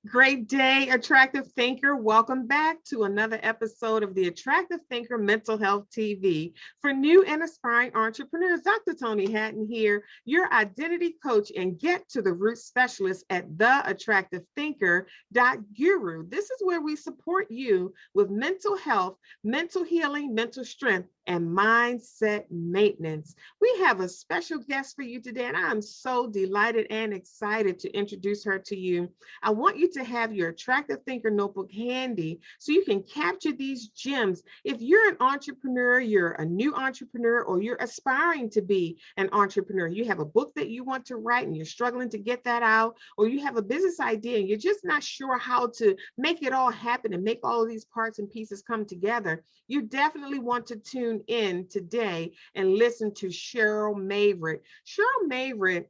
Great day, Attractive Thinker. Welcome back to another episode of the Attractive Thinker Mental Health TV. For new and aspiring entrepreneurs, Dr. Tony Hatton here, your identity coach and get to the root specialist at theattractivethinker.guru. This is where we support you with mental health, mental healing, mental strength, and mindset maintenance. We have a special guest for you today, and I'm so delighted and excited to introduce her to you. I want you to have your Attractive Thinker notebook handy so you can capture these gems. If you're an entrepreneur, you're a new entrepreneur, or you're aspiring to be an entrepreneur, you have a book that you want to write and you're struggling to get that out, or you have a business idea and you're just not sure how to make it all happen and make all of these parts and pieces come together, you definitely want to tune in today and listen to Cheryl Mavritte. Cheryl Mavritte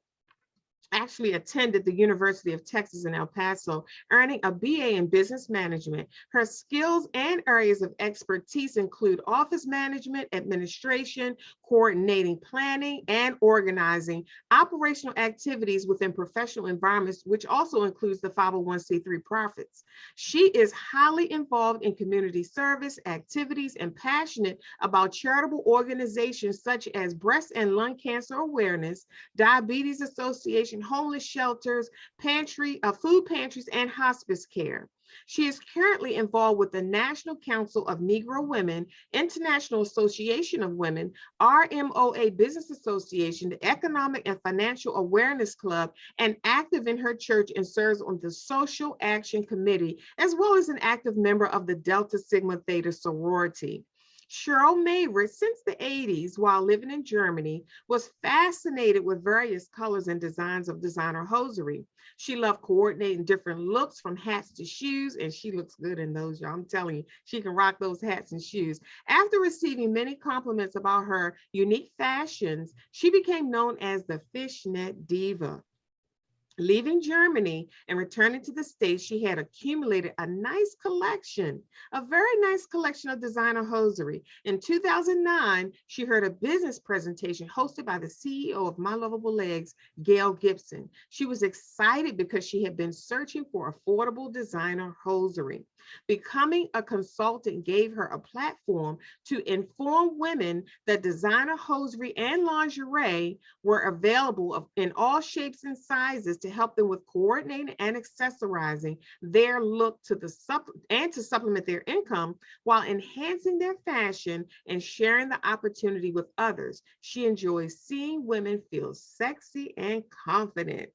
actually attended the University of Texas in El Paso, earning a BA in business management. Her skills and areas of expertise include office management, administration, coordinating planning and organizing, operational activities within professional environments, which also includes the 501c3 profits. She is highly involved in community service activities and passionate about charitable organizations such as Breast and Lung Cancer Awareness, Diabetes Association, homeless shelters, food pantries, and hospice care. She is currently involved with the National Council of Negro Women, International Association of Women, RMOA Business Association, the Economic and Financial Awareness Club, and active in her church and serves on the Social Action Committee, as well as an active member of the Delta Sigma Theta sorority. Cheryl Mavritte, since the 80s, while living in Germany, was fascinated with various colors and designs of designer hosiery. She loved coordinating different looks from hats to shoes, and she looks good in those, y'all. I'm telling you, she can rock those hats and shoes. After receiving many compliments about her unique fashions, she became known as the Fishnet Diva. Leaving Germany and returning to the States, she had accumulated a very nice collection of designer hosiery. In 2009, she heard a business presentation hosted by the CEO of My Lovable Legs, Gail Gibson. She was excited because she had been searching for affordable designer hosiery. Becoming a consultant gave her a platform to inform women that designer hosiery and lingerie were available in all shapes and sizes to help them with coordinating and accessorizing their look to supplement their income while enhancing their fashion and sharing the opportunity with others. She enjoys seeing women feel sexy and confident.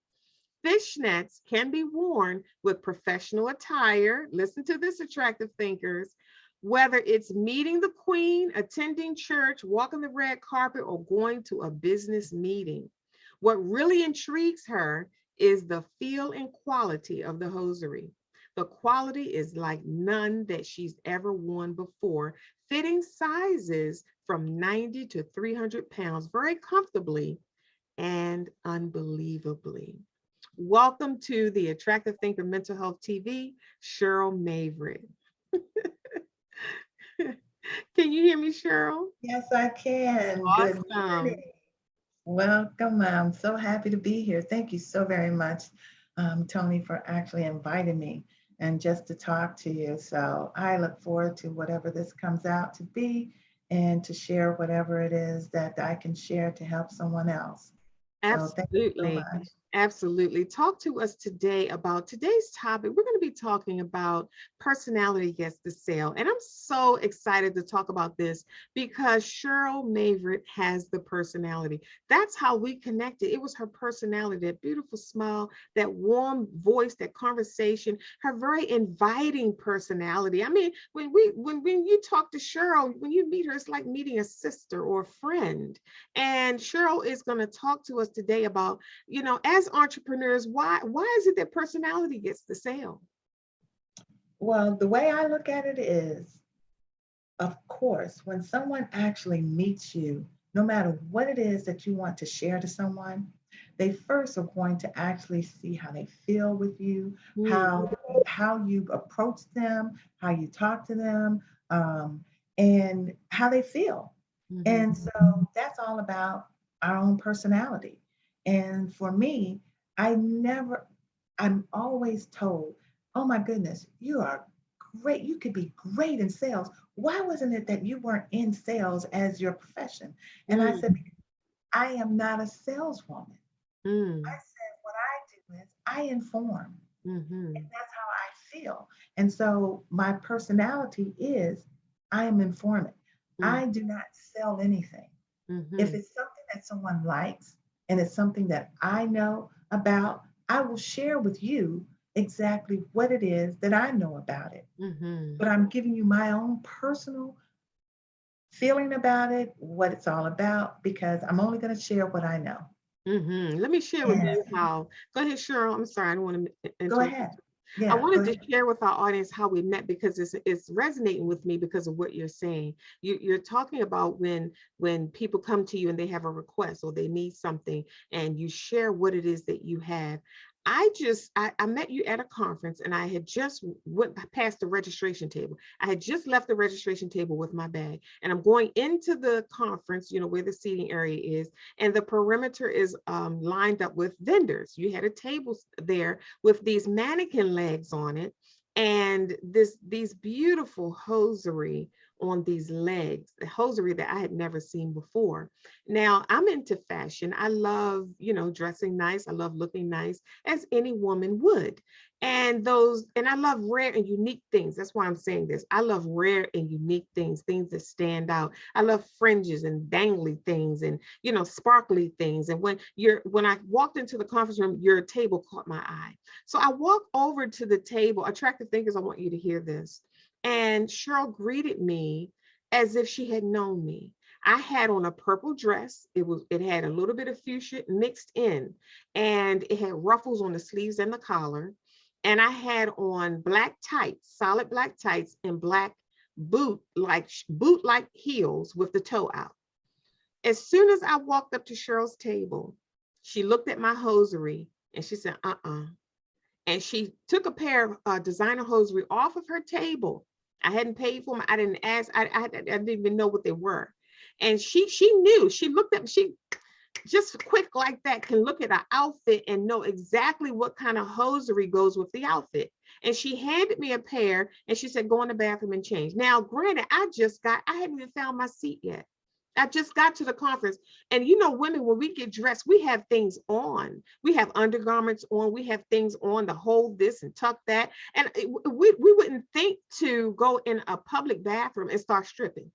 Fishnets can be worn with professional attire. Listen to this, attractive thinkers. Whether it's meeting the queen, attending church, walking the red carpet, or going to a business meeting. What really intrigues her is the feel and quality of the hosiery. The quality is like none that she's ever worn before, fitting sizes from 90 to 300 pounds very comfortably and unbelievably. Welcome to the Attractive Thinker Mental Health TV, Cheryl Mavritte. Can you hear me, Cheryl? Yes, I can. Good Awesome. morning. Welcome. I'm so happy to be here. Thank you so very much, Tony, for actually inviting me and just to talk to you. So I look forward to whatever this comes out to be and to share whatever it is that I can share to help someone else. So thank you so Absolutely. much. Absolutely. Talk to us today about today's topic. We're going to be talking about personality gets the sale. And I'm so excited to talk about this because Cheryl Mavritte has the personality. That's how we connected. It was her personality, that beautiful smile, that warm voice, that conversation, her very inviting personality. I mean, when you talk to Cheryl, when you meet her, it's like meeting a sister or a friend. And Cheryl is going to talk to us today about, as entrepreneurs, why is it that personality gets the sale? Well, the way I look at it is, of course, when someone actually meets you, no matter what it is that you want to share to someone, they first are going to actually see how they feel with you, Mm, how you approach them, how you talk to them, and how they feel. mhm, And so that's all about our own personality. And for me, I'm always told oh my goodness, you are great. You could be great in sales. Why wasn't it that you weren't in sales as your profession? And I said, Mm, because I am not a saleswoman. I mm, said, what I do is I inform, and mm-hmm, that's how I feel. And so my personality is I am informant. mm, I do not sell anything. If mm-hmm, it's something that someone likes and it's something that I know about, I will share with you exactly what it is that I know about it. mm-hmm. But I'm giving you my own personal feeling about it, what it's all about, because I'm only going to share what I know. Let me share with you And how. Go ahead, Cheryl. I'm sorry, I don't want to go interrupt. ahead. I Yeah, go wanted to ahead. share with our audience how we met because it's resonating with me because of what you're saying. You're talking about when people come to you and they have a request or they need something and you share what it is that you have. I met you at a conference and I had just went past the registration table. I had just left the registration table with my bag and I'm going into the conference, where the seating area is, and the perimeter is lined up with vendors. You had a table there with these mannequin legs on it and these beautiful hosiery on these legs, the hosiery that I had never seen before. Now, I'm into fashion. I love, dressing nice. I love looking nice, as any woman would. And I love rare and unique things. That's why I'm saying this. I love rare and unique things, things that stand out. I love fringes and dangly things and, sparkly things. And when I walked into the conference room, your table caught my eye. So I walked over to the table. Attractive thinkers, I want you to hear this. And Cheryl greeted me as if she had known me. I had on a purple dress. It had a little bit of fuchsia mixed in, and it had ruffles on the sleeves and the collar. And I had on black tights, solid black tights, and black boot like heels with the toe out. As soon as I walked up to Cheryl's table, she looked at my hosiery and she said, and she took a pair of designer hosiery off of her table. I hadn't paid for them. I didn't ask. I didn't even know what they were. And she knew. She looked at me. She just quick like that can look at an outfit and know exactly what kind of hosiery goes with the outfit. And she handed me a pair and she said, go in the bathroom and change. Now, granted, I hadn't even found my seat yet. I just got to the conference. And women, when we get dressed, we have things on. We have undergarments on. We have things on to hold this and tuck that. And we wouldn't think to go in a public bathroom and start stripping.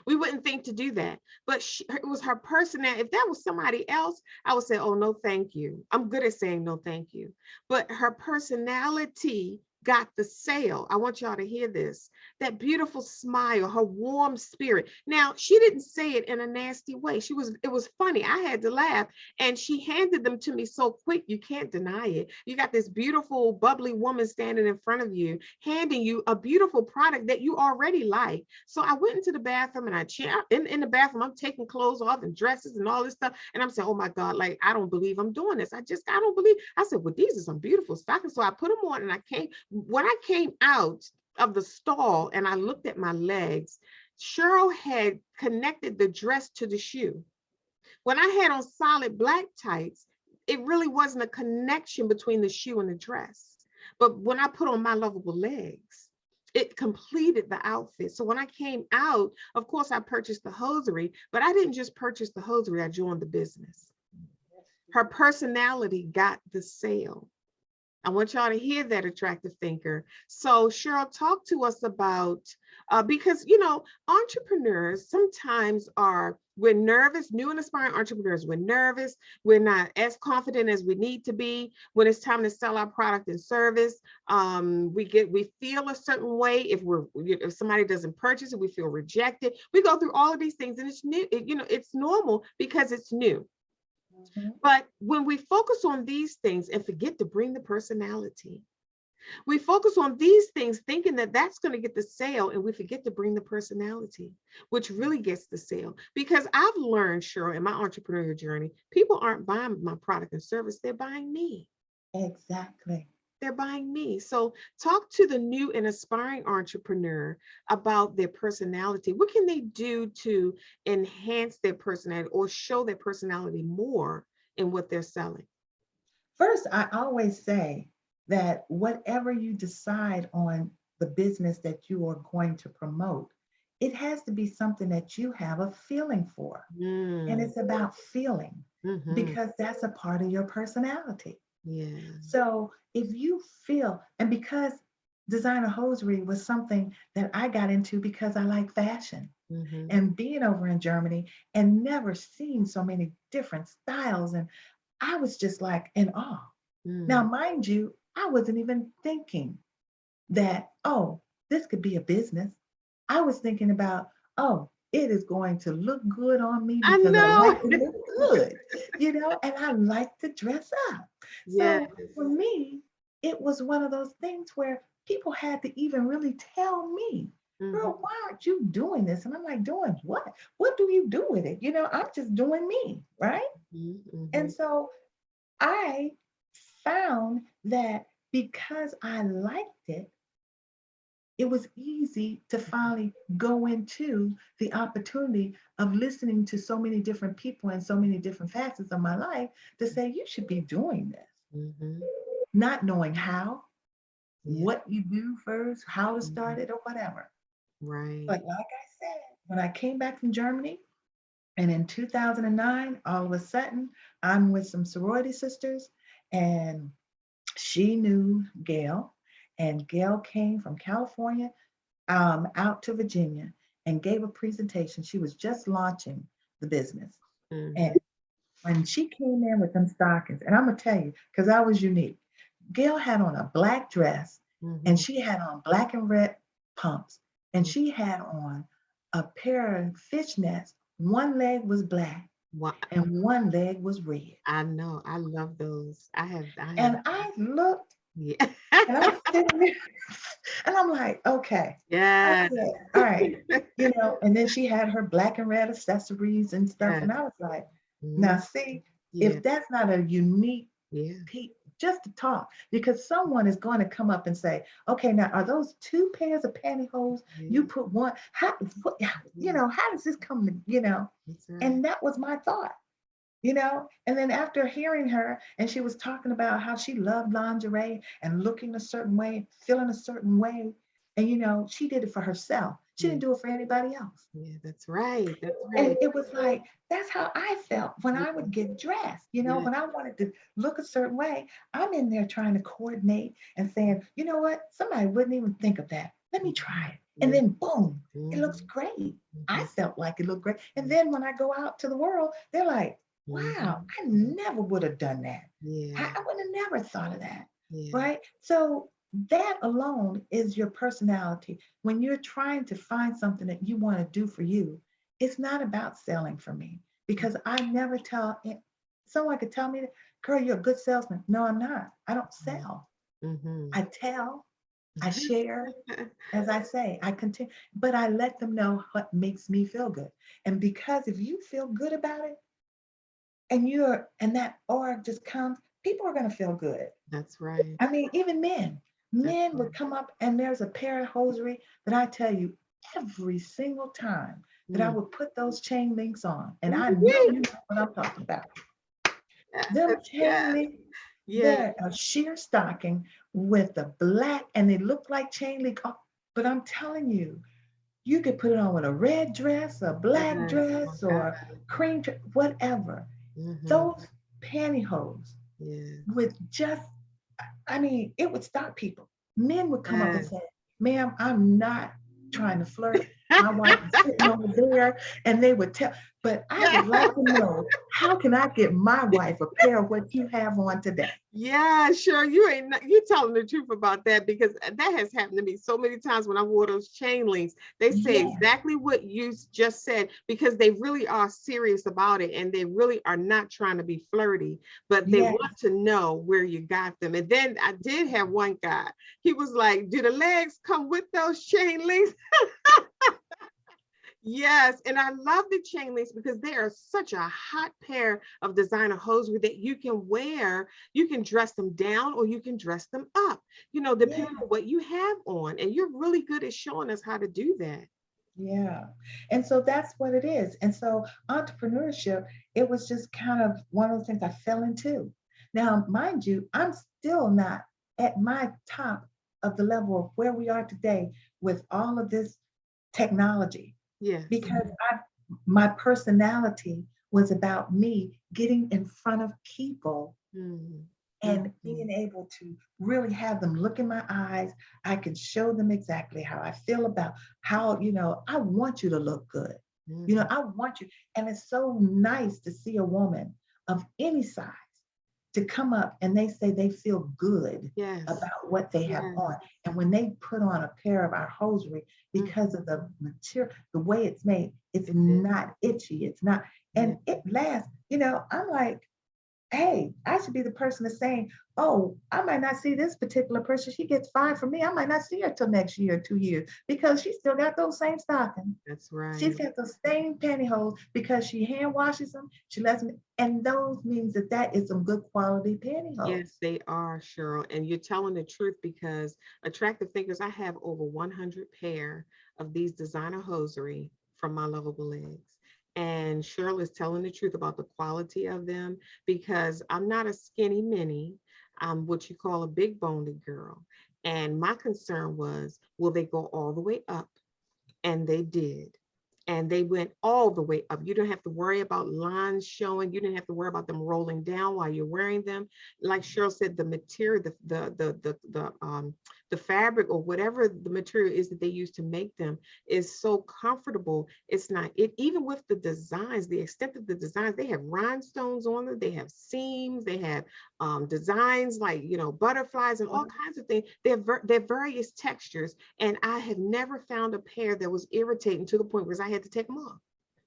We wouldn't think to do that. But it was her personality. If that was somebody else, I would say, oh, no, thank you. I'm good at saying no, thank you. But her personality got the sale. I want y'all to hear this. That beautiful smile, her warm spirit. Now, she didn't say it in a nasty way. It was funny. I had to laugh. And she handed them to me so quick, you can't deny it. You got this beautiful, bubbly woman standing in front of you, handing you a beautiful product that you already like. So I went into the bathroom and in the bathroom, I'm taking clothes off and dresses and all this stuff. And I'm saying, oh my God, like, I don't believe I'm doing this. I don't believe. I said, well, these are some beautiful stockings. So I put them on and when I came out of the stall and I looked at my legs, Cheryl had connected the dress to the shoe. When I had on solid black tights, it really wasn't a connection between the shoe and the dress. But when I put on my lovable legs, it completed the outfit. So when I came out, of course, I purchased the hosiery, but I didn't just purchase the hosiery, I joined the business. Her personality got the sale. I want y'all to hear that, attractive thinker. So Cheryl, talk to us about, because, entrepreneurs sometimes we're nervous, new and aspiring entrepreneurs, we're nervous, we're not as confident as we need to be when it's time to sell our product and service. We feel a certain way if somebody doesn't purchase it, we feel rejected. We go through all of these things and it's new, it's normal because it's new. Mhm. But when we focus on these things and forget to bring the personality, we focus on these things thinking that that's going to get the sale, and we forget to bring the personality, which really gets the sale. Because I've learned, Cheryl, in my entrepreneurial journey, people aren't buying my product and service, they're buying me. Exactly. They're buying me. So talk to the new and aspiring entrepreneur about their personality. What can they do to enhance their personality or show their personality more in what they're selling? First, I always say, that whatever you decide on the business that you are going to promote, it has to be something that you have a feeling for. And Mm. it's about feeling Mm-hmm. because that's a part of your personality. Yeah. So if you feel, and because designer hosiery was something that I got into because I like fashion Mm-hmm. and being over in Germany and never seen so many different styles. And I was just like in awe. Now, Mm. mind you, I wasn't even thinking that, oh, this could be a business. I was thinking about, oh, it is going to look good on me I because I like know. to look good, and I like to dress up. Yes. So for me, it was one of those things where people had to even really tell me, girl, Mm-hmm. why aren't you doing this? And I'm like, doing what? What do you do with it? I'm just doing me, right? Mm-hmm. And so I found that because I liked it, it was easy to finally go into the opportunity of listening to so many different people and so many different facets of my life to say, you should be doing this, Mm-hmm. not knowing how, Yeah. what you do first, how to Mm-hmm. start it, or whatever. Right. But like I said, when I came back from Germany, and in 2009, all of a sudden, I'm with some sorority sisters, and she knew Gail, and Gail came from California out to Virginia and gave a presentation. She was just launching the business. And Mm-hmm. when she came in with them stockings, and I'm gonna tell you, because I was unique, Gail had on a black dress and Mm-hmm. she had on black and red pumps, and she had on a pair of fishnets. One leg was black Wow. and one leg was red. I know. I love those. I have. And I looked Yeah. and I'm sitting there and I'm like, okay. I Yes. said, all right, and then she had her black and red accessories and stuff. Yes. And I was like, now Mhm. see, Yeah. if that's not a unique Yeah. piece, just to talk, because someone is going to come up and say, okay, now are those two pairs of pantyhose? You Yeah. put one, what, Yeah. how does this come That's right. And that was my thought. And then after hearing her, and she was talking about how she loved lingerie and looking a certain way, feeling a certain way. And, she did it for herself. She Yeah. didn't do it for anybody else. Yeah. That's right. That's And right. it was like, that's how I felt when I Yeah. would get dressed. Yeah. When I wanted to look a certain way, I'm in there trying to coordinate and saying, you know what? Somebody wouldn't even think of that. Let me try it. And Yeah. then boom, it looks Mhm. great. I Mhm. felt like it looked great. And then when I go out to the world, they're like, wow, Mhm. I never would have done that. I, Yeah. I would have never thought of that. Yeah. Right. So that alone is your personality. When you're trying to find something that you want to do for you, it's not about selling for me because I never tell someone could tell me, girl, you're a good salesman. No, I'm not. I don't sell. Mhm. I tell, I share, as I say, I continue, but I let them know what makes me feel good. And because if you feel good about it and that aura just comes, people are going to feel good. That's right. I mean, even men. That's Men would right. come up and there's a pair of hosiery that I tell you every single time that I Mm. would put those chain links on. And I know Ooh-wee. you know what I'm talking about. Them Yes. chain Yes. links, Yes. they're a sheer stocking with the black and they look like chain link. But I'm telling you, you could put it on with a red dress, a Yes. black Oh my dress, God. or whatever. Mhm. Those pantyhose Yes. with just I mean, it would stop people. Men would come up and Yes. say, ma'am, I'm not trying to flirt. My wife is sitting over there, and they would tell, but I would Yeah. like to know how can I get my wife a pair of what you have on today? Yeah, sure. You telling the truth about that because that has happened to me so many times when I wore those chain links. They say Yeah, exactly what you just said because they really are serious about it and they really are not trying to be flirty, but they yeah. want to know where you got them. And then I did have one guy. He was like, "Do the legs come with those chain links?" Yes, and I love the chain links because they are such a hot pair of designer hosiery that you can wear. You can dress them down or you can dress them up, Yeah, depending on what you have on. And you're really good at showing us how to do that. yeah. And so that's what it is. And so entrepreneurship, it was just kind of one of the things I fell into. Now, mind you, I'm still not at my top of the level of where we are today with all of this technology, Yes. because my personality was about me getting in front of people Mhm. and Mhm. being able to really have them look in my eyes. I can show them exactly how I feel about how, I want you to look good. Mhm. I want you. And it's so nice to see a woman of any size to come up and they say they feel good Yes. about what they have Yes. on. And when they put on a pair of our hosiery, because of Mhm. the material, the way it's made, it's It is. not itchy. It's not, Yeah. and it lasts. I'm like, hey, I should be the person that's saying, oh, I might not see this particular person. She gets fired from me. I might not see her till next year, 2 years, because she still got those same stockings. That's She's right. got those same pantyhose because she hand washes them. She lets them, and those means that is some good quality pantyhose. Yes, they are, Cheryl. And you're telling the truth because Attractive Thinkers, I have over 100 pair of these designer hosiery from My Lovable Legs. And Cheryl is telling the truth about the quality of them because I'm not a skinny mini. I'm what you call a big boned girl. And my concern was, will they go all the way up? And they did. And they went all the way up. You don't have to worry about lines showing. You didn't have to worry about them rolling down while you're wearing them. Like Cheryl said, the material, the fabric or whatever the material is that they use to make them is so comfortable. It's not it even with the designs, the extent of the designs. They have rhinestones on them. They have seams. They have designs like butterflies and all kinds of things. They're various textures, and I have never found a pair that was irritating to the point where I had to take them off.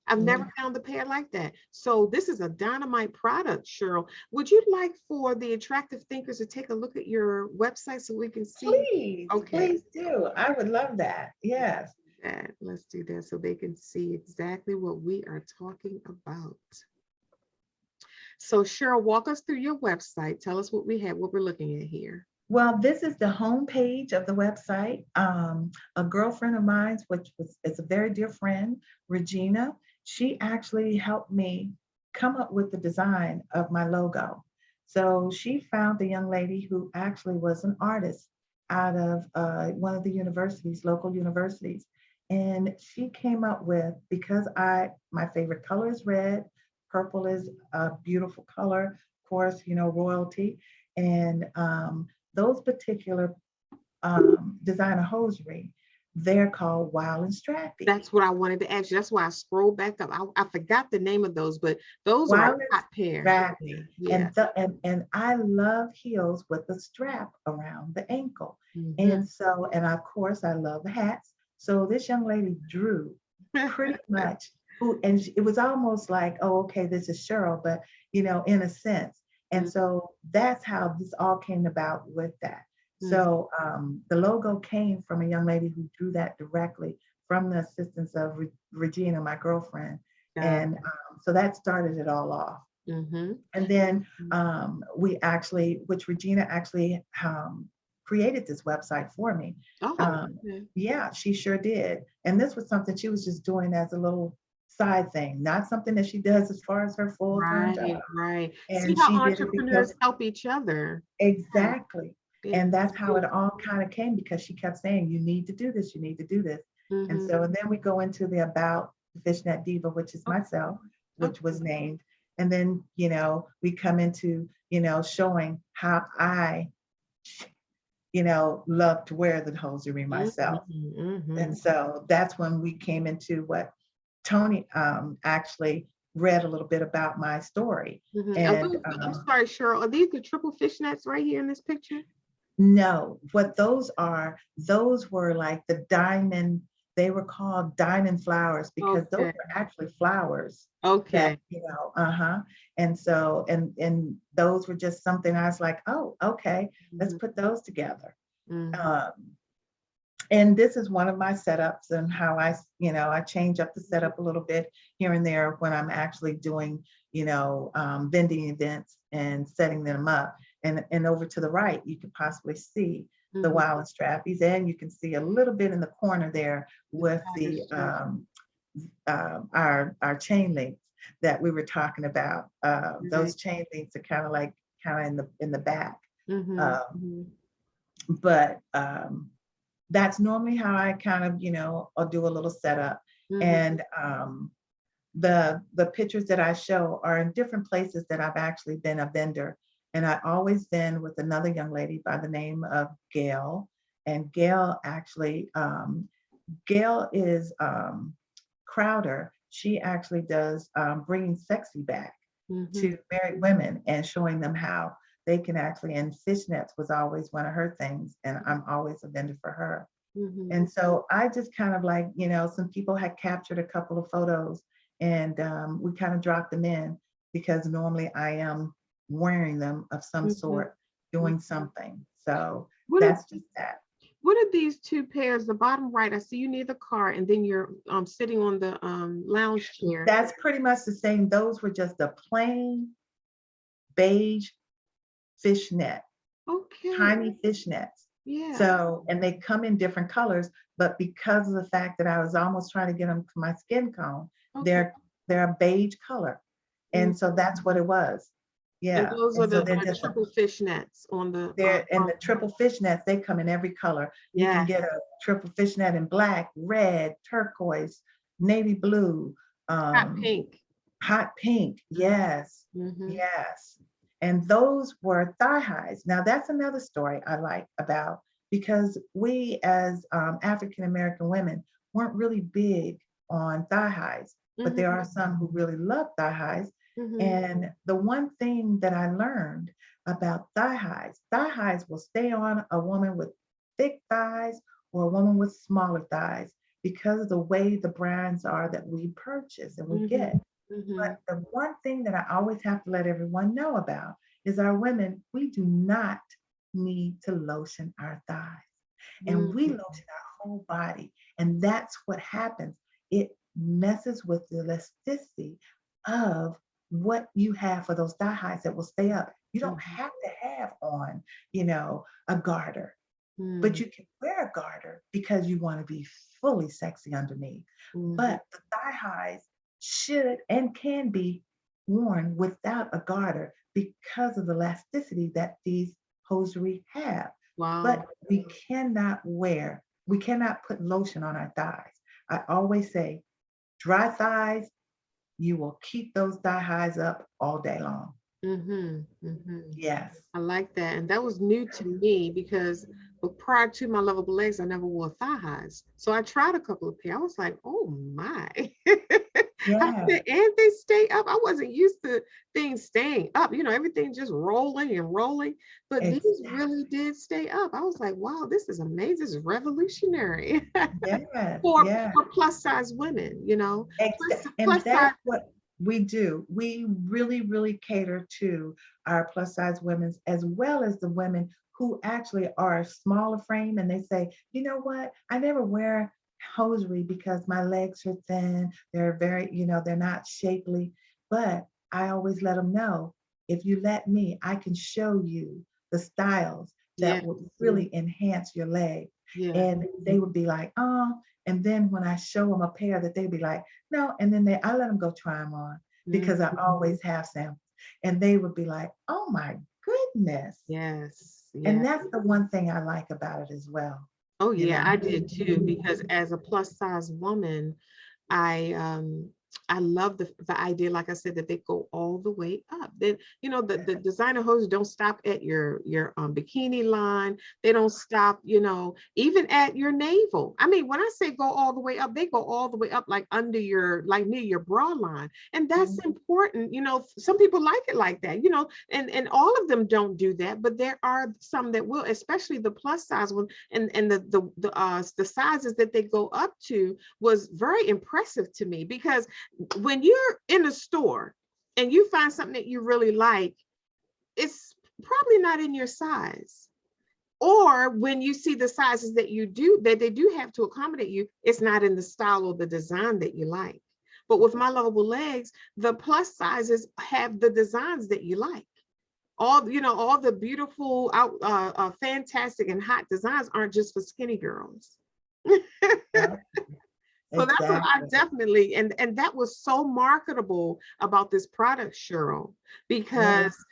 I've Yeah. never found a pair like that. So this is a dynamite product, Cheryl. Would you like for the Attractive Thinkers to take a look at your website so we can see? Please, Okay, please do. I would love that. Yes. let's do that so they can see exactly what we are talking about. So Cheryl, walk us through your website. Tell us what we have, what we're looking at here. Well, this is the homepage of the website. A girlfriend of mine, which is a very dear friend, Regina, she actually helped me come up with the design of my logo. So she found a young lady who actually was an artist out of one of the universities, local universities. And she came up with, because my favorite color is red, purple is a beautiful color, of course, royalty. And those particular designer hosiery, they're called Wild and Strappy. That's what I wanted to ask you. That's why I scrolled back up. I forgot the name of those, but those are a Wild and hot pair for Strappy. me. Yeah. And I love heels with a strap around the ankle. Mhm. And of course I love hats. So this young lady drew pretty much it was almost like, oh, okay, this is Cheryl, but in a sense. And Mhm. so that's how this all came about with that. So the logo came from a young lady who drew that directly from the assistance of Regina, my girlfriend. Got And so that started it all off. it. Mhm. And then Mhm. which Regina actually created this website for me. Oh, Um, okay. yeah, she sure did. And this was something she was just doing as a little side thing, not something that she does as far as her full-time job. Right, right. See And how she did it entrepreneurs because help each other. Yeah, exactly. yeah, And that's they how it do. all kind of came because she kept saying, you need to do this, you need to do this. Mhm. And then we go into the about Fishnet Diva, which is Okay. myself, which Okay. was named. And then, we come into, showing how I, love to wear the hosiery myself. Mhm. And Mhm. so that's when we came into what Tony actually read a little bit about my story. Mhm. Are And those, I'm sorry, Cheryl. Are these the triple fishnets right here in this picture? no, what those were like the diamond, they were called diamond flowers because those Okay. were actually flowers that, Okay. uh-huh. And so, and those were just something I was like, oh, okay, let's Mhm. put those together. Mhm. Um, and this is one of my setups and how I change up the setup a little bit here and there when I'm actually doing, vending events and setting them up. And over to the right, you can possibly see the Mhm. Wild and Strappies, and you can see a little bit in the corner there The with tiger stripe. our chain links that we were talking about. Right. Those chain links are kind of in the back. Mhm. Um, Mhm. But that's normally how I kind of, I'll do a little setup. Mhm. And the pictures that I show are in different places that I've actually been a vendor. And I always been with another young lady by the name of Gail. And Gail actually, Gail is Crowder. She actually does bringing sexy back Mhm. to married women and showing them how they can actually, and fishnets was always one of her things. And I'm always a vendor for her. Mhm. And so I just kind of like, some people had captured a couple of photos and we kind of dropped them in because normally I am wearing them of some Mhm. sort, doing something. So What are that's just that. what are these two pairs? The bottom right, I see you near the car, and then you're sitting on the lounge chair. That's pretty much the same. Those were just a plain beige fishnet, Okay. tiny fishnets. Yeah. So, and they come in different colors, but because of the fact that I was almost trying to get them to my skin tone, Okay. they're a beige color. Mm. And so that's what it was. And Yeah. those are And so the they're just triple fishnets on the they're in the bottom. triple fishnets, they come in every color. You can Yes. get a triple fishnet in black, red, turquoise, navy blue, Hot um, pink. hot pink. Yes. Mm-hmm. Yes. And those were thigh highs. Now that's another story I like about because we as African American women weren't really big on thigh highs, but there Mm-hmm. are some who really love thigh highs. Mm-hmm. And the one thing that I learned about thigh highs will stay on a woman with thick thighs or a woman with smaller thighs because of the way the brands are that we purchase and we Mm-hmm. get. Mm-hmm. But the one thing that I always have to let everyone know about is our women, we do not need to lotion our thighs. And we lotion our whole body. And that's what happens. It messes with the elasticity of what you have for those thigh highs that will stay up. You don't Mm-hmm. have to have on, a garter, but Mm-hmm. you can wear a garter because you want to be fully sexy underneath. Mm-hmm. But the thigh highs should and can be worn without a garter because of the elasticity that these hosiery have. Wow. But we cannot put lotion on our thighs. I always say, dry thighs, you will keep those thigh highs up all day long. Mm-hmm. Mm-hmm. Yes. I like that. And that was new to me because prior to my lovable legs, I never wore thigh highs. So I tried a couple of pair. I was like, oh my. Yeah. And they stay up. I wasn't used to things staying up, everything just rolling and rolling. But these really Exactly. did stay up. I was like, wow, this is amazing. This is revolutionary Yes. for Yes. plus size women, And plus size. that's what we do. We really, really cater to our plus size women as well as the women who actually are smaller frame and they say, you know what, I never wear hosiery because my legs are thin. They're very, they're not shapely. But I always let them know if you let me, I can show you the styles Yeah. that would really enhance your leg. Yeah. And they would be like, oh, and then when I show them a pair that they'd be like, no, and then I let them go try them on Mm, because I always have samples. And they would be like, oh my goodness. yes. And Yeah. that's the one thing I like about it as well, Oh you yeah, know. I did too, because as a plus size woman, I um I love the idea, like I said, that they go all the way up. Then the designer hoses don't stop at your bikini line. They don't stop, even at your navel. I mean, when I say go all the way up, they go all the way up, like under like near your bra line, and that's Mhm. important. Some people like it like that. And all of them don't do that, but there are some that will, especially the plus size one, and the sizes that they go up to was very impressive to me, because when you're in a store and you find something that you really like, it's probably not in your size. Or when you see the sizes that they do have to accommodate you, it's not in the style or the design that you like. But with my lovable legs, the plus sizes have the designs that you like. All the beautiful fantastic and hot designs aren't just for skinny girls. Yeah, So that's what I exactly. definitely, and that was so marketable about this product, Cheryl, Yeah. because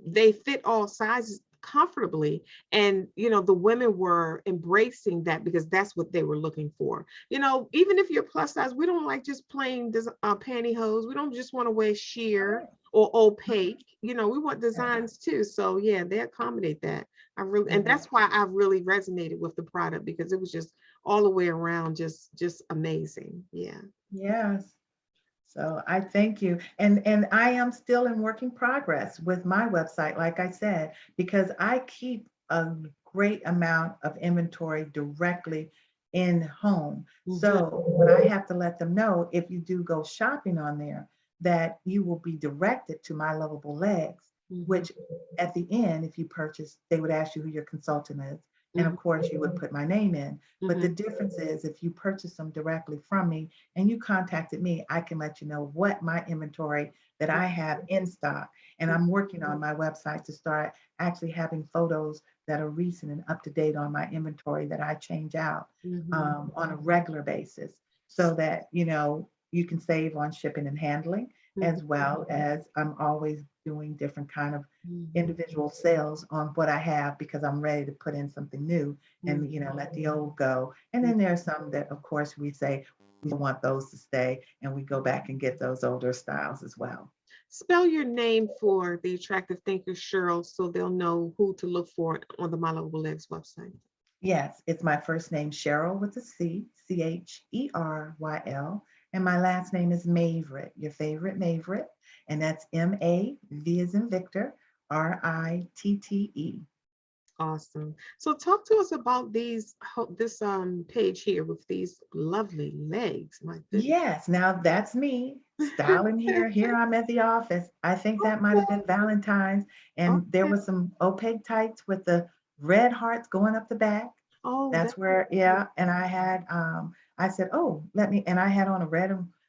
they fit all sizes comfortably. And, the women were embracing that because that's what they were looking for. Even if you're plus size, we don't like just plain pantyhose. We don't just want to wear sheer or opaque. We want designs too. So yeah, they accommodate that. And that's why I really resonated with the product, because it was just all the way around, just amazing. Yeah. Yes. So I thank you. And I am still in working progress with my website, like I said, because I keep a great amount of inventory directly in home. So what I have to let them know, if you do go shopping on there, that you will be directed to My Lovable Legs, which at the end, if you purchase, they would ask you who your consultant is. And of course, you would put my name in. But the difference is, if you purchase them directly from me and you contacted me, I can let you know what my inventory that I have in stock. And I'm working on my website to start actually having photos that are recent and up to date on my inventory that I change out on a regular basis, so that, you can save on shipping and handling, as well as I'm always doing different kind of individual sales on what I have, because I'm ready to put in something new and, let the old go. And then there's some that, of course, we say we want those to stay, and we go back and get those older styles as well. Spell your name for the Attractive Thinker, Cheryl, so they'll know who to look for on the My Lovable Legs website. Yes, it's my first name, Cheryl, with a C, Cheryl, and my last name is Mavritte, your favorite Mavritte, and that's M-A-V as in Victor, R-I-T-T-E. Awesome. So talk to us about this page here with these lovely legs. My goodness. Yes, now that's me styling here. Here I'm at the office. I think that might have been Valentine's, and there was some opaque tights with the red hearts going up the back. Oh, That's where, yeah. And I had, I said, oh, and I had on a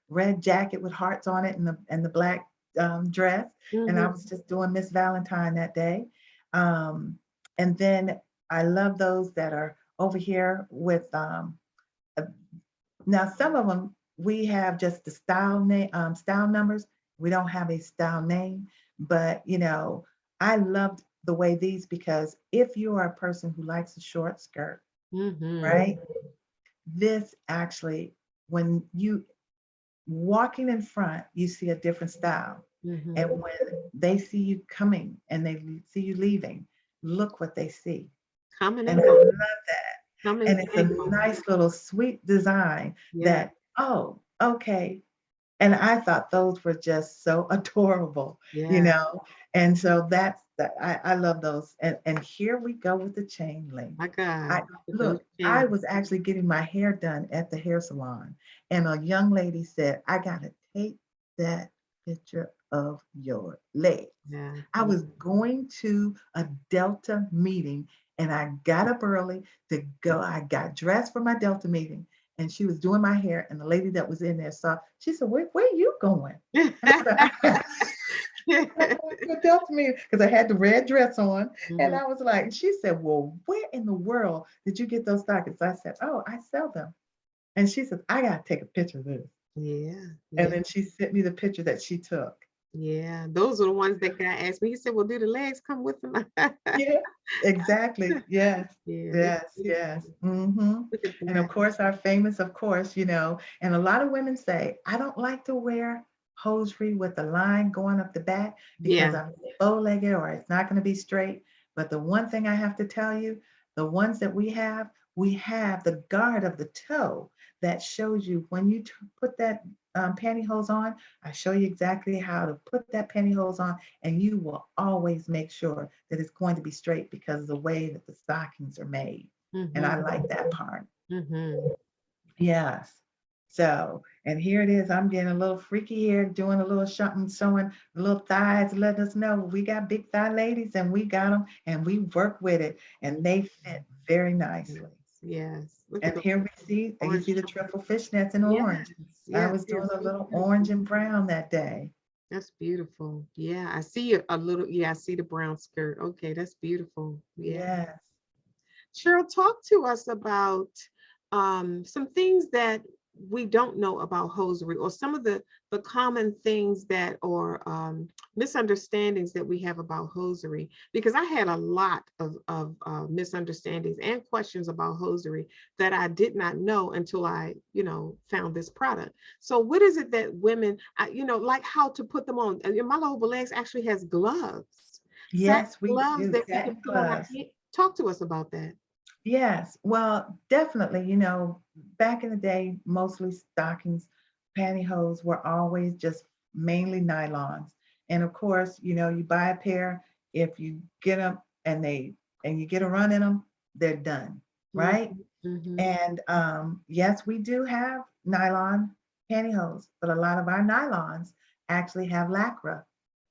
red jacket with hearts on it, and the black dress, and I was just doing Miss Valentine that day. And then I love those that are over here with now some of them we have just the style name, style numbers. We don't have a style name, but I loved the way these, because if you are a person who likes a short skirt, right? This actually, when you walking in front, you see a different style. And when they see you coming and they see you leaving, look what they see. Coming And and I love going. that. Coming And it's a and going. nice little sweet design that, oh, okay. And I thought those were just so adorable, Yeah. And so that's that. I love those. And here we go with the chain link. My God. I look, I was actually getting my hair done at the hair salon, and a young lady said, I gotta take that picture of your leg. Yeah. I was going to a Delta meeting, and I got up early to go. I got dressed for my Delta meeting, and she was doing my hair. And the lady that was in there saw, she said, where are you going? And I said, I'm going to a Delta meeting, because I had the red dress on. And I was like, she said, well, where in the world did you get those stockings? I said, oh, I sell them. And she said, I got to take a picture of this. Yeah. And then she sent me the picture that she took. Yeah, those are the ones that guy asked me. He said, well, do the legs come with them? Yeah, exactly. Yes, Yeah, yes, yes. And look at of that. course, our famous, of course, and a lot of women say, I don't like to wear hosiery with the line going up the back, because Yeah. I'm bow-legged or it's not going to be straight. But the one thing I have to tell you, the ones that we have the guard of the toe that shows you when you put that pantyhose on. I show you exactly how to put that pantyhose on, and you will always make sure that it's going to be straight, because of the way that the stockings are made. And I like that part. Yes. So, and here it is. I'm getting a little freaky here, doing a little something, showing the little thighs, letting us know we got big thigh ladies, and we got them, and we work with it, and they fit very nicely. Yes. Look at And the here we see, you orange. see the triple fishnets in Yes. orange. I Yes. was doing Yes. a little orange and brown that day. That's beautiful. Yeah, I see a little. Yeah, I see the brown skirt. Okay, that's beautiful. Yeah. Yes. Cheryl, talk to us about some things that we don't know about hosiery, or some of the common things that or misunderstandings that we have about hosiery, because I had a lot of misunderstandings and questions about hosiery that I did not know until I, found this product. So what is it that women, like how to put them on? My lower legs actually has gloves, satin Yes, we gloves do. that we can Satin put on our gloves. feet. Talk to us about that. Yes, well, definitely, back in the day, mostly stockings, pantyhose were always just mainly nylons. And of course, you buy a pair, if you get them and you get a run in them, they're done, right? Mhm, mhm, And yes, we do have nylon pantyhose, but a lot of our nylons actually have lycra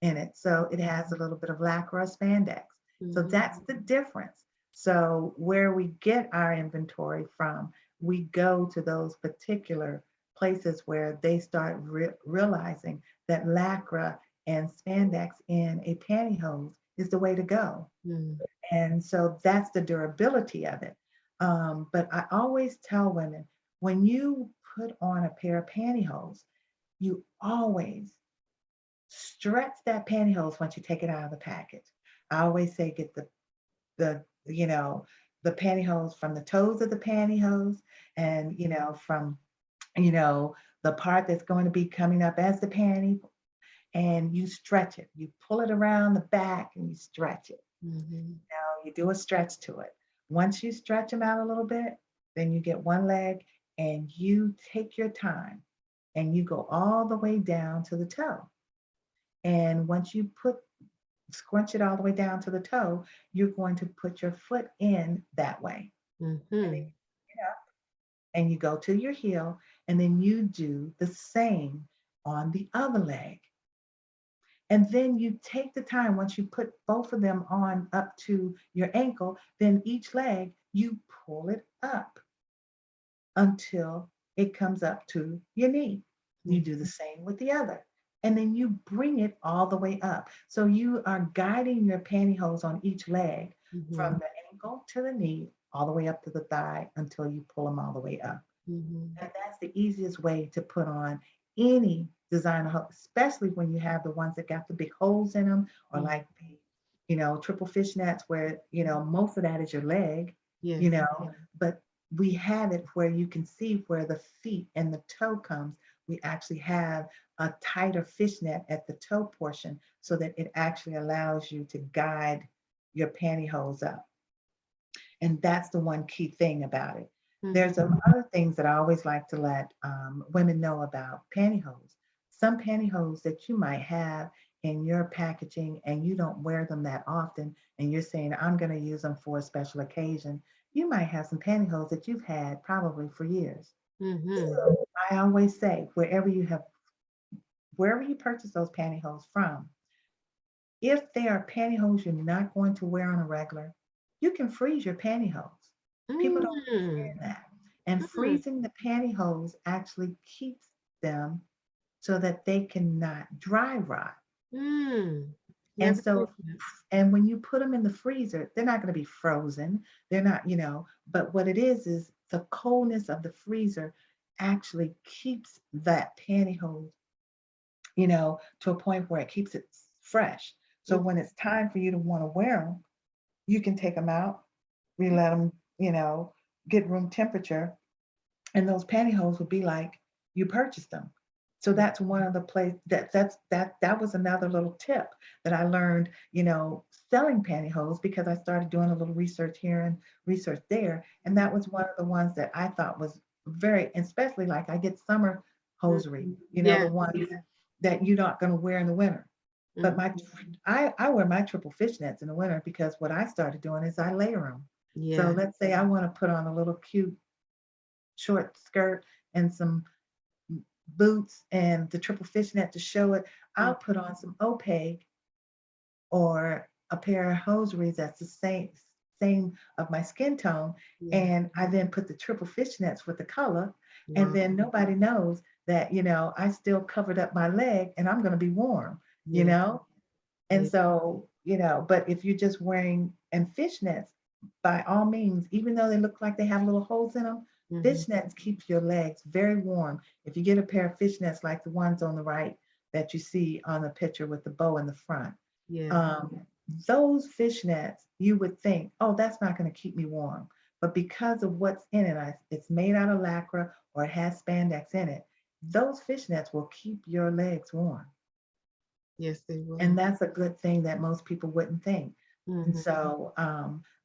in it. So it has a little bit of lycra spandex. So mhm, that's the difference. So where we get our inventory from, we go to those particular places where they start realizing that lycra and spandex in a pantyhose is the way to go. mhm, And so that's the durability of it. But I always tell women, when you put on a pair of pantyhose, you always stretch that pantyhose once you take it out of the package. I always say get the you know the pantyhose from the toes of the pantyhose, and from you know the part that's going to be coming up as the panty, and you stretch it. You pull it around the back and you stretch it. mhm, You do a stretch to it. Once you stretch them out a little bit, then you get one leg and you take your time and you go all the way down to the toe. And once you scrunch it all the way down to the toe, you're going to put your foot in that way. And then mhm, you get up and you go to your heel, and then you do the same on the other leg. And then you take the time, once you put both of them on up to your ankle, then each leg, you pull it up until it comes up to your knee. You do the mhm, same with the other. And then you bring it all the way up. So you are guiding your pantyhose on each leg from mhm, the ankle to the knee, all the way up to the thigh until you pull them all the way up. mhm, And that's the easiest way to put on any designer, especially when you have the ones that got the big holes in them, or mhm. like the, triple fishnets where, most of that is your leg, you Yes. know, but we have it where you can see where the feet and the toe comes. We actually have a tighter fishnet at the toe portion so that it actually allows you to guide your pantyhose up. And that's the one key thing about it. Mhm, There's some other things that I always like to let women know about pantyhose. Some pantyhose that you might have in your packaging and you don't wear them that often, and you're saying, I'm going to use them for a special occasion. You might have some pantyhose that you've had probably for years. mhm, So I always say, wherever you purchase those pantyhose from, if they are pantyhose you're not going to wear on a regular, you can freeze your pantyhose. People don't mm, understand that. And mm, freezing the pantyhose actually keeps them so that they cannot dry rot. mm. And Never knew so, that. and when you put them in the freezer, they're not going to be frozen. They're not, but what it is the coldness of the freezer actually keeps that pantyhose, to a point where it keeps it fresh. So Mm, when it's time for you to want to wear them, you can take them out, we let them, get room temperature, and those pantyhose would be like you purchased them. So mm, that's one of the place that was another little tip that I learned, selling pantyhose, because I started doing a little research here and research there, and that was one of the ones that I thought was very, especially like I get summer mm, hosiery, the yeah. ones that you're not going to wear in the winter. But Mhm. I wear my triple fishnets in the winter, because what I started doing is I layer them. So Yeah. let's say I want to put on a little cute short skirt and some boots and the triple fishnet to show it. Mm, I'll put on some opaque or a pair of hosieries that's the same of my skin tone, yeah. and I then put the triple fishnets with the color, and Wow. then nobody knows that I still covered up my leg and I'm going to be warm, you Yeah. know. And Yeah. so, but if you're just wearing and fishnets, by all means, even though they look like they have little holes in them, Mhm. Fishnets keep your legs very warm. If you get a pair of fishnets like the ones on the right that you see on the picture with the bow in the front, Yeah. um, those fishnets, you would think, oh, that's not going to keep me warm. But because of what's in it, it's made out of lycra or it has spandex in it, those fishnets will keep your legs warm. Yes, they will. And that's a good thing that most people wouldn't think. And Mhm. so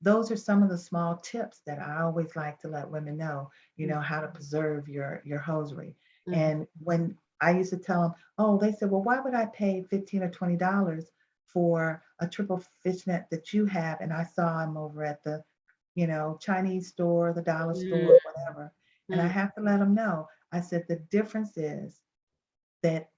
those are some of the small tips that I always like to let women know, Mhm. how to preserve your hosiery. Mhm. And when I used to tell them, oh, they said, well, why would I pay 15 or $20 for a triple fishnet that you have? And I saw them over at the, Chinese store, the dollar store, whatever. And I Mhm. have to let them know, I said, the difference is that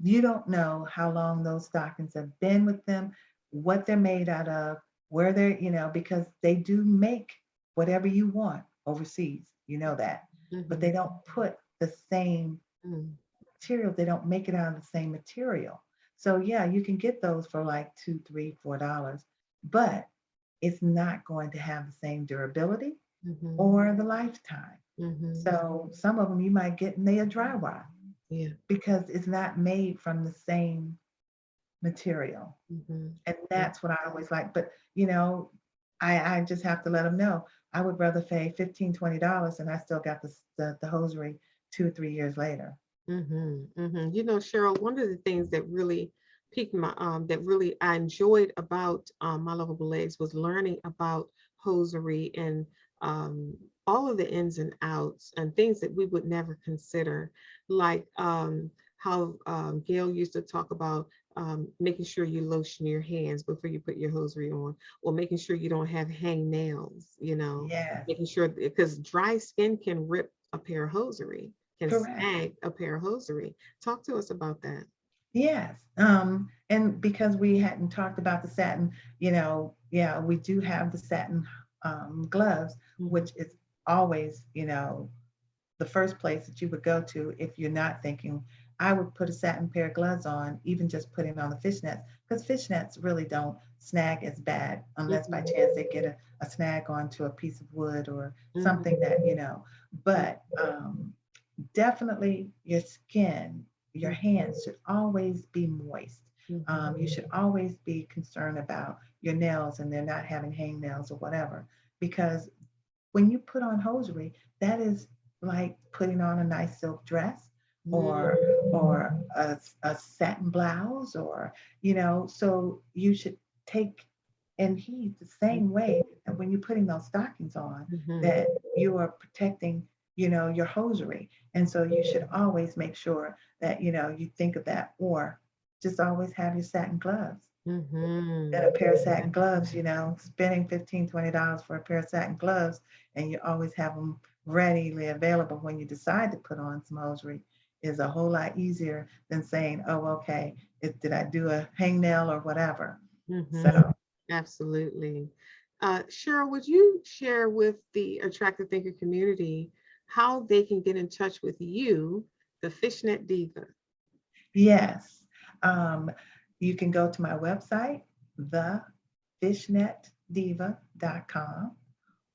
you don't know how long those stockings have been with them, what they're made out of, where they're, because they do make whatever you want overseas, you know that. But Mhm. they don't put the same Mhm. material, they don't make it out of the same material. So yeah, you can get those for like $2, $3, $4, but it's not going to have the same durability Mhm. or the lifetime. Mhm. So some of them you might get and they are dry rot Yeah. because it's not made from the same material. Mhm. And Yeah. that's what I always like. But, I just have to let them know I would rather pay 15, $20 and I still got the hosiery 2 or 3 years later. Mhm. Mhm. You know, Cheryl, one of the things that really piqued my that really I enjoyed about My Lovable Legs was learning about hosiery and um all of the ins and outs and things that we would never consider, like how Gail used to talk about making sure you lotion your hands before you put your hosiery on, or making sure you don't have hang nails, Yes, making sure, because dry skin can rip a pair of hosiery, can correct. snag a pair of hosiery. Talk to us about that. Yes. And because we hadn't talked about the satin, yeah, we do have the satin gloves, Mhm. which is always, the first place that you would go to if you're not thinking, I would put a satin pair of gloves on, even just putting on the fishnets, because fishnets really don't snag as bad unless by Mhm. chance they get a snag onto a piece of wood or Mhm. something that, but definitely your skin, your Mhm. hands should always be moist. Mhm. You should always be concerned about your nails and they're not having hangnails or whatever, because when you put on hosiery, that is like putting on a nice silk dress or Mhm. a satin blouse or so you should take and heed the same way that when you're putting those stockings on Mhm. that you are protecting your hosiery. And so you should always make sure that you think of that, or just always have your satin gloves. Get Mhm. a pair of satin gloves, spending 15, $20 for a pair of satin gloves, and you always have them readily available when you decide to put on some hosiery is a whole lot easier than saying, oh, okay, did I do a hangnail or whatever? Mhm. So, Absolutely. Cheryl, would you share with the Attractive Thinker community how they can get in touch with you, the Fishnet Diva? yes, um, you can go to my website, thefishnetdiva.com,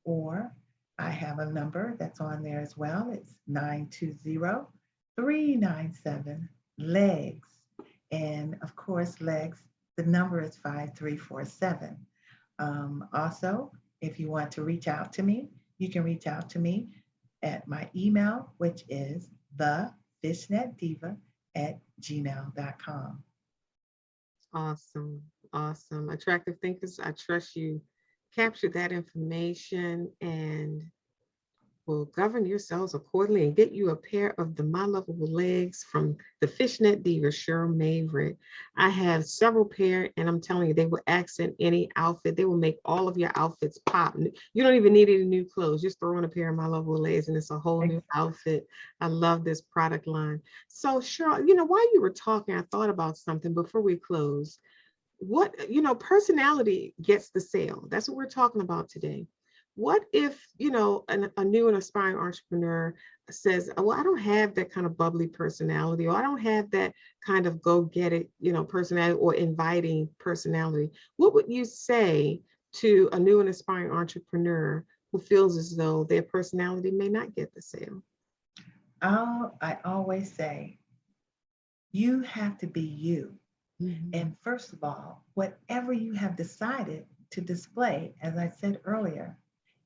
or I have a number that's on there as well. It's 920-397-LEGS. And of course, LEGS, the number is 5347. Also, if you want to reach out to me, you can reach out to me at my email, which is thefishnetdiva@gmail.com. Awesome. Awesome. Attractive Thinkers, I trust you captured that information and will govern yourselves accordingly and get you a pair of the My Lovable Legs from the Fishnet Diva, Cheryl Mavritte. I have several pair, and I'm telling you, they will accent any outfit. They will make all of your outfits pop. You don't even need any new clothes. Just throw on a pair of My Lovable Legs, and it's a whole new outfit. I love this product line. So, Cheryl, while you were talking, I thought about something before we close. Personality gets the sale. That's what we're talking about today. What if a new and aspiring entrepreneur says, well, I don't have that kind of bubbly personality, or I don't have that kind of go get it personality or inviting personality? What would you say to a new and aspiring entrepreneur who feels as though their personality may not get the sale? I always say, you have to be you. Mhm. And first of all, whatever you have decided to display, as I said earlier,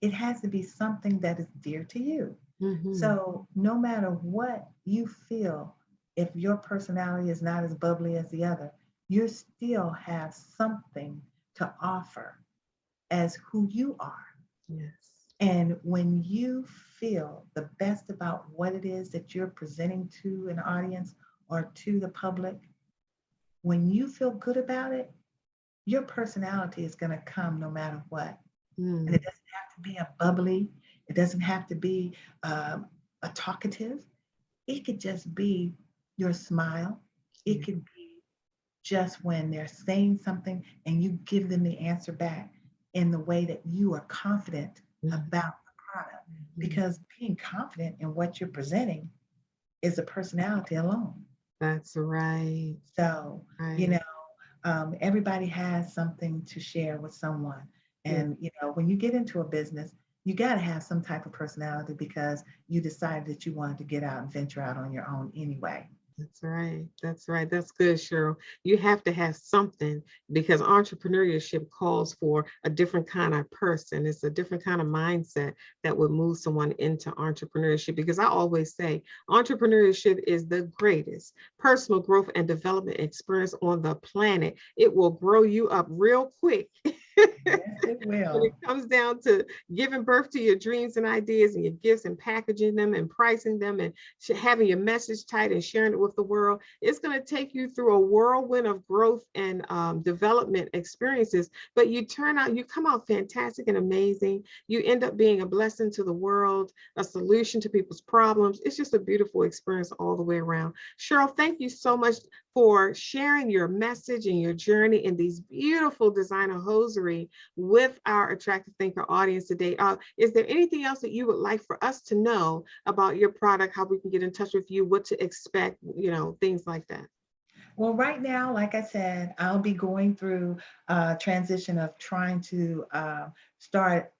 it has to be something that is dear to you. Mhm. So no matter what you feel, if your personality is not as bubbly as the other, you still have something to offer as who you are. Yes. And when you feel the best about what it is that you're presenting to an audience or to the public, when you feel good about it, your personality is going to come no matter what. And it Mm. doesn't have to be a bubbly, it doesn't have to be a talkative. It could just be your smile. It Yeah. could be just when they're saying something and you give them the answer back in the way that you are confident Mhm. about the product. Mhm. Because being confident in what you're presenting is a personality alone. That's right. So, you Right. know, everybody has something to share with someone. Yeah. And, when you get into a business, you got to have some type of personality because you decided that you wanted to get out and venture out on your own anyway. That's right. That's right. That's good, Cheryl. You have to have something because entrepreneurship calls for a different kind of person. It's a different kind of mindset that would move someone into entrepreneurship. Because I always say entrepreneurship is the greatest personal growth and development experience on the planet. It will grow you up real quick. Yes, it When it will. comes down to giving birth to your dreams and ideas and your gifts and packaging them and pricing them and having your message tight and sharing it with the world, it's going to take you through a whirlwind of growth and development experiences. But you come out fantastic and amazing. You end up being a blessing to the world, a solution to people's problems. It's just a beautiful experience all the way around. Cheryl, thank you so much for sharing your message and your journey in these beautiful designer hosiery with our Attractive Thinker audience today. Is there anything else that you would like for us to know about your product, how we can get in touch with you, what to expect, things like that? Well, right now, like I said, I'll be going through a transition of trying to start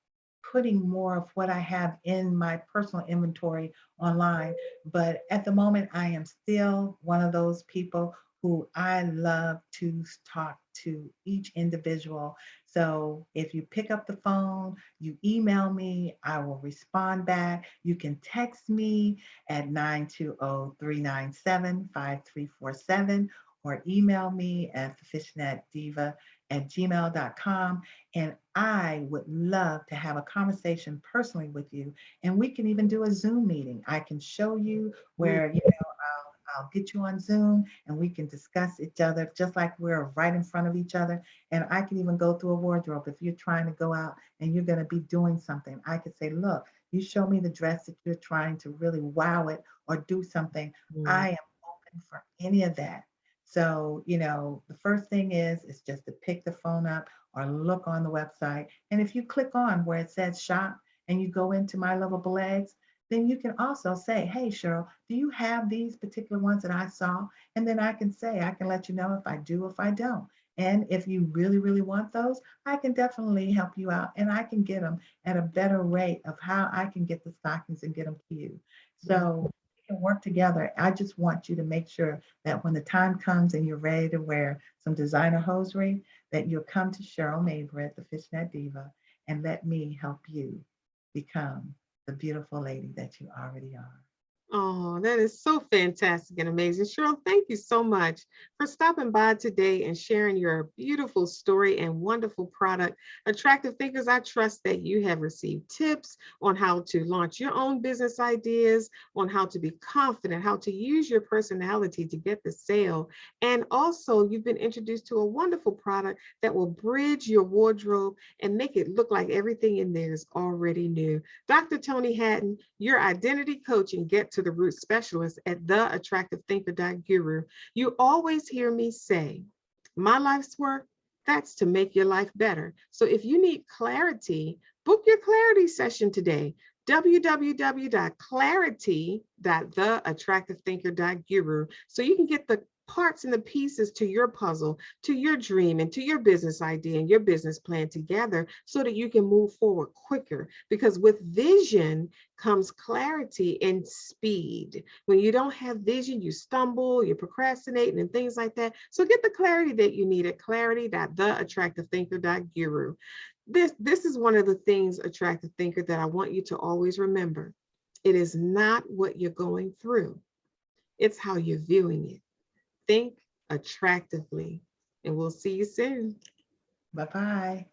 putting more of what I have in my personal inventory online. But at the moment, I am still one of those people who I love to talk to each individual. So if you pick up the phone, you email me, I will respond back. You can text me at 920-397-5347 or email me at fishnetdiva@gmail.com. And I would love to have a conversation personally with you. And we can even do a Zoom meeting. I can show you Mm. where, I'll get you on Zoom and we can discuss each other just like we're right in front of each other. And I can even go through a wardrobe. If you're trying to go out and you're going to be doing something, I could say, look, you show me the dress that you're trying to really wow it or do something. Mm. I am open for any of that. So, the first thing is just to pick the phone up or look on the website. And if you click on where it says shop and you go into My Lovable Eggs, then you can also say, hey, Cheryl, do you have these particular ones that I saw? And then I can let you know if I do, if I don't. And if you really, really want those, I can definitely help you out and I can get them at a better rate of how I can get the stockings and get them to you. Mm. So we can work together. I just want you to make sure that when the time comes and you're ready to wear some designer hosiery, that you'll come to Cheryl Mavritte, the Fishnet Diva, and let me help you become the beautiful lady that you already are. Oh, that is so fantastic and amazing. Cheryl, thank you so much for stopping by today and sharing your beautiful story and wonderful product. Attractive Thinkers, I trust that you have received tips on how to launch your own business ideas, on how to be confident, how to use your personality to get the sale. And also, you've been introduced to a wonderful product that will bridge your wardrobe and make it look like everything in there is already new. Dr. Tony Hatton, your identity coach and get to the root specialist at theattractivethinker.guru. You always hear me say, my life's work, that's to make your life better. So if you need clarity, book your clarity session today. www.clarity.theattractivethinker.guru so you can get the parts and the pieces to your puzzle, to your dream, and to your business idea and your business plan together so that you can move forward quicker. Because with vision comes clarity and speed. When you don't have vision, you stumble, you procrastinate, and things like that. So get the clarity that you need at clarity.theattractivethinker.guru. This is one of the things, attractive thinker, that I want you to always remember. It is not what you're going through, it's how you're viewing it. Think attractively, and we'll see you soon. Bye-bye.